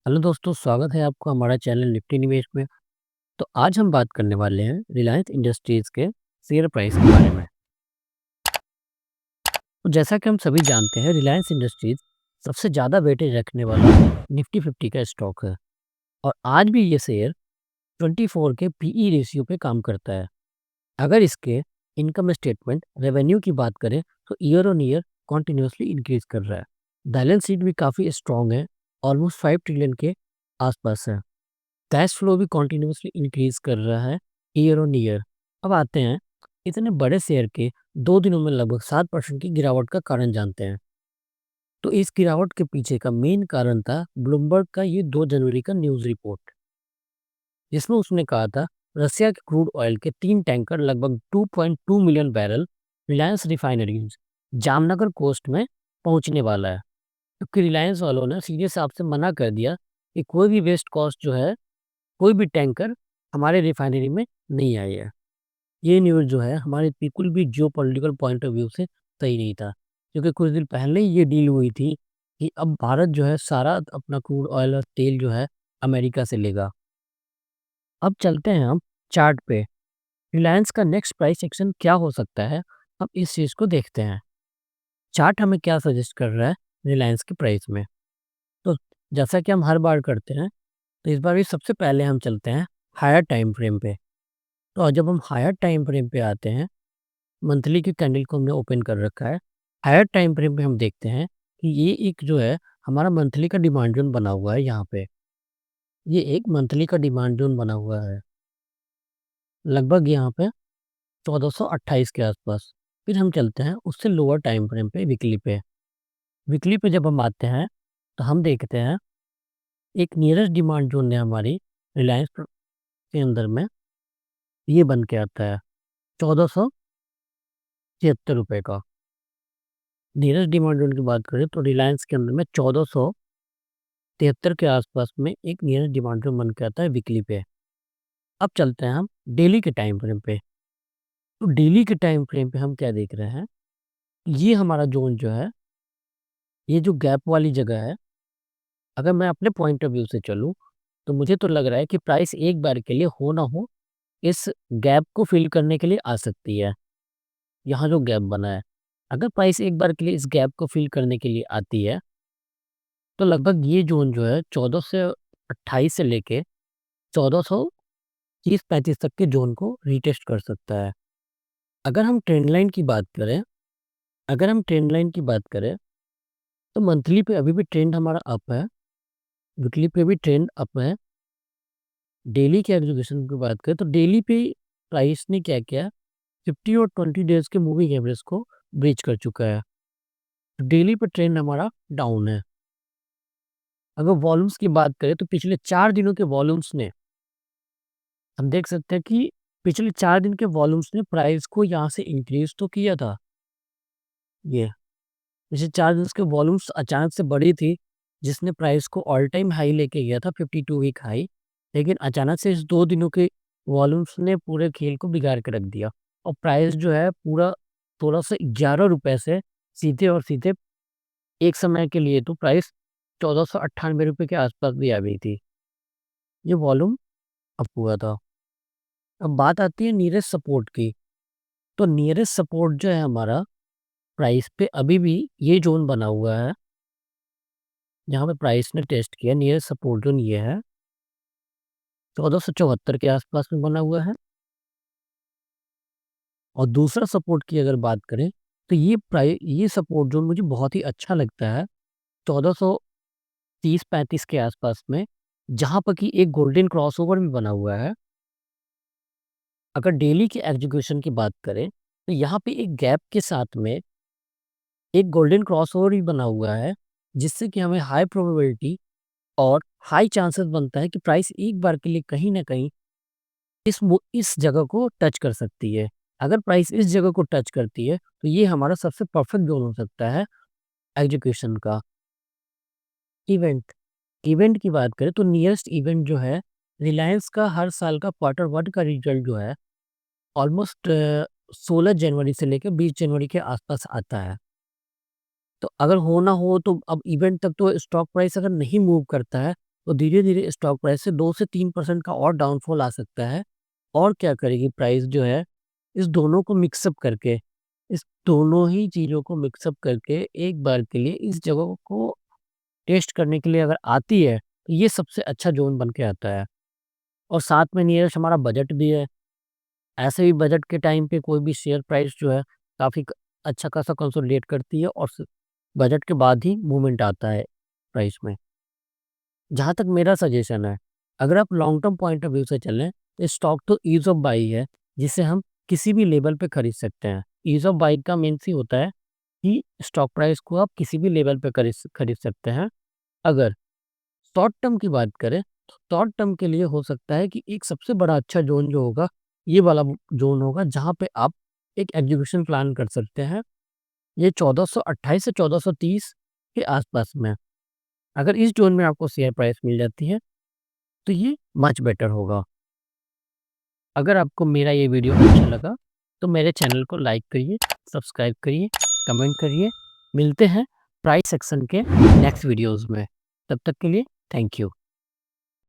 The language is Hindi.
हेलो दोस्तों, स्वागत है आपका हमारा चैनल निफ्टी निवेश में। तो आज हम बात करने वाले हैं रिलायंस इंडस्ट्रीज़ के शेयर प्राइस के बारे में। तो जैसा कि हम सभी जानते हैं, रिलायंस इंडस्ट्रीज़ सबसे ज़्यादा वेटेज रखने वाला निफ्टी 50 का स्टॉक है और आज भी ये शेयर 24 के पीई रेशियो पे काम करता है। अगर इसके इनकम स्टेटमेंट रेवेन्यू की बात करें तो year on year continuously increase कर रहा है। बैलेंस शीट भी काफ़ी स्ट्रॉन्ग है, ऑलमोस्ट 5 ट्रिलियन के आसपास है। कैश फ्लो भी कंटिन्यूअसली इंक्रीज कर रहा है ईयर ऑन ईयर। अब आते हैं इतने बड़े शेयर के 2 दिनों में लगभग 7% की गिरावट का कारण जानते हैं। तो इस गिरावट के पीछे का मेन कारण था ब्लूमबर्ग का ये 2 जनवरी का न्यूज़ रिपोर्ट, जिसमें उसने कहा था रसिया के क्रूड ऑयल के 3 टैंकर लगभग 2.2 million barrel Reliance refineries Jamnagar coast में पहुंचने वाला है। क्योंकि रिलायंस वालों ने सीधे साफ से मना कर दिया कि कोई भी वेस्ट कॉस्ट जो है, कोई भी टैंकर हमारे रिफाइनरी में नहीं आई है। ये न्यूज़ जो है हमारे बिल्कुल भी जियोपॉलिटिकल पॉइंट ऑफ व्यू से सही नहीं था, क्योंकि कुछ दिन पहले ही ये डील हुई थी कि अब भारत जो है सारा अपना क्रूड ऑयल और तेल जो है अमेरिका से लेगा। अब चलते हैं हम चार्ट पे, रिलायंस का नेक्स्ट प्राइस एक्शन क्या हो सकता है। अब इस चीज़ को देखते हैं, चार्ट हमें क्या सजेस्ट कर रहा है रिलायंस के प्राइस में। तो जैसा कि हम हर बार करते हैं, तो इस बार भी सबसे पहले हम चलते हैं हायर टाइम फ्रेम पे। तो जब हम हायर टाइम फ्रेम पे आते हैं, मंथली की कैंडल को हमने ओपन कर रखा है। हायर टाइम फ्रेम पे हम देखते हैं कि ये एक जो है हमारा मंथली का डिमांड जोन बना हुआ है यहाँ पे। ये एक मंथली का डिमांड जोन बना हुआ है, लगभग यहाँ पे 1428 के आसपास। फिर हम चलते हैं उससे लोअर टाइम फ्रेम पे, वीकली पे। वीकली पे जब हम आते हैं तो हम देखते हैं एक नियरेस्ट डिमांड जोन है हमारी रिलायंस के अंदर में, ये बन के आता है 1473 रुपये का। नियरेस्ट डिमांड जोन की बात करें तो रिलायंस के अंदर में 1473 के आसपास में एक नियरेस्ट डिमांड जोन बन के आता है वीकली पे। अब चलते हैं हम डेली के टाइम फ्रेम पे। तो डेली के टाइम फ्रेम पे हम क्या देख रहे हैं, ये हमारा जोन जो है, ये जो गैप वाली जगह है, अगर मैं अपने पॉइंट ऑफ व्यू से चलूँ तो मुझे तो लग रहा है कि प्राइस एक बार के लिए हो ना हो इस गैप को फिल करने के लिए आ सकती है। यहाँ जो गैप बना है, अगर प्राइस एक बार के लिए इस गैप को फिल करने के लिए आती है तो लगभग ये जोन जो है 1428 से लेके 1430-35 तक के जोन को रीटेस्ट कर सकता है। अगर हम ट्रेंड लाइन की बात करें अगर हम ट्रेंड लाइन की बात करें तो मंथली पे अभी भी ट्रेंड हमारा अप है, वीकली पे भी ट्रेंड अप है। डेली के एग्जीक्यूशन की बात करें तो डेली पे प्राइस ने क्या किया, 50 और 20 डेज के मूविंग एवरेज को ब्रीच कर चुका है। डेली पे ट्रेंड हमारा डाउन है। अगर वॉल्यूम्स की बात करें तो पिछले 4 दिनों के वॉल्यूम्स ने, हम देख सकते हैं कि पिछले 4 दिन के वॉल्यूम्स ने प्राइस को यहाँ से इंक्रीज तो किया था। ये पिछले 4 दिन के वॉल्यूम्स अचानक से बढ़ी थी, जिसने प्राइस को ऑल टाइम हाई लेके गया था, 52 वीक हाई। लेकिन अचानक से इस 2 दिनों के वॉल्यूम्स ने पूरे खेल को बिगाड़ के रख दिया और प्राइस जो है पूरा 1611 रुपए से सीधे और सीधे एक समय के लिए तो प्राइस 1498 रुपये के आसपास भी आ गई थी। ये वॉल्यूम अप हुआ था। अब बात आती है नियरेस्ट सपोर्ट की। तो नियरेस्ट सपोर्ट जो है हमारा प्राइस पे अभी भी ये जोन बना हुआ है, जहाँ पे प्राइस ने टेस्ट किया। नियरेस्ट सपोर्ट जोन ये है, 1474 के आसपास में बना हुआ है। और दूसरा सपोर्ट की अगर बात करें तो ये सपोर्ट जोन मुझे बहुत ही अच्छा लगता है, 1430-35 के आसपास में, जहाँ पर कि एक गोल्डन क्रॉसओवर भी बना हुआ है। अगर डेली के एग्जीक्यूशन की बात करें तो यहाँ पे एक गैप के साथ में एक गोल्डन क्रॉसओवर भी बना हुआ है, जिससे कि हमें हाई प्रोबेबिलिटी और हाई चांसेस बनता है कि प्राइस एक बार के लिए कहीं ना कहीं इस जगह को टच कर सकती है। अगर प्राइस इस जगह को टच करती है तो ये हमारा सबसे परफेक्ट जोन हो सकता है एग्जीक्यूशन का। इवेंट इवेंट की बात करें तो नियरेस्ट इवेंट जो है, रिलायंस का हर साल का Q1 का रिजल्ट जो है ऑलमोस्ट 16 जनवरी से लेकर 20 जनवरी के आसपास आता है। तो अगर हो ना हो तो अब इवेंट तक तो स्टॉक प्राइस अगर नहीं मूव करता है तो धीरे-धीरे स्टॉक प्राइस से 2 से 3% का और डाउनफॉल आ सकता है। और क्या करेगी प्राइस जो है, इस दोनों को मिक्सअप करके, इस दोनों ही चीज़ों को मिक्सअप करके एक बार के लिए इस जगह को टेस्ट करने के लिए अगर आती है, तो ये सबसे अच्छा ज़ोन बन के आता है। और साथ में नियरेस्ट हमारा बजट भी है। ऐसे भी बजट के टाइम पे कोई भी शेयर प्राइस जो है काफ़ी अच्छा खासा कंसोलिडेट करती है और बजट के बाद ही मूवमेंट आता है प्राइस में। जहाँ तक मेरा सजेशन है, अगर आप long term point of view से चलें, तो स्टॉक तो ईज़ ऑफ बाई है, जिसे हम किसी भी लेवल पे खरीद सकते हैं। ईज़ ऑफ बाई का मीन्स ही होता है कि स्टॉक प्राइस को आप किसी भी लेवल पे खरीद सकते हैं। अगर शॉर्ट टर्म की बात करें, तो शॉर्ट टर्म के लिए हो सकता है कि एक सबसे बड़ा अच्छा ज़ोन जो होगा, ये वाला ज़ोन होगा, जहाँ पे आप एक एग्जीक्यूशन प्लान कर सकते हैं। ये 1428 से 1430 के आसपास में। अगर इस ज़ोन में आपको शेयर प्राइस मिल जाती है, तो ये मच बेटर होगा। अगर आपको मेरा ये वीडियो अच्छा लगा, तो मेरे चैनल को लाइक करिए, सब्सक्राइब करिए, कमेंट करिए। मिलते हैं प्राइस सेक्शन के नेक्स्ट वीडियोज़ में। तब तक के लिए थैंक यू।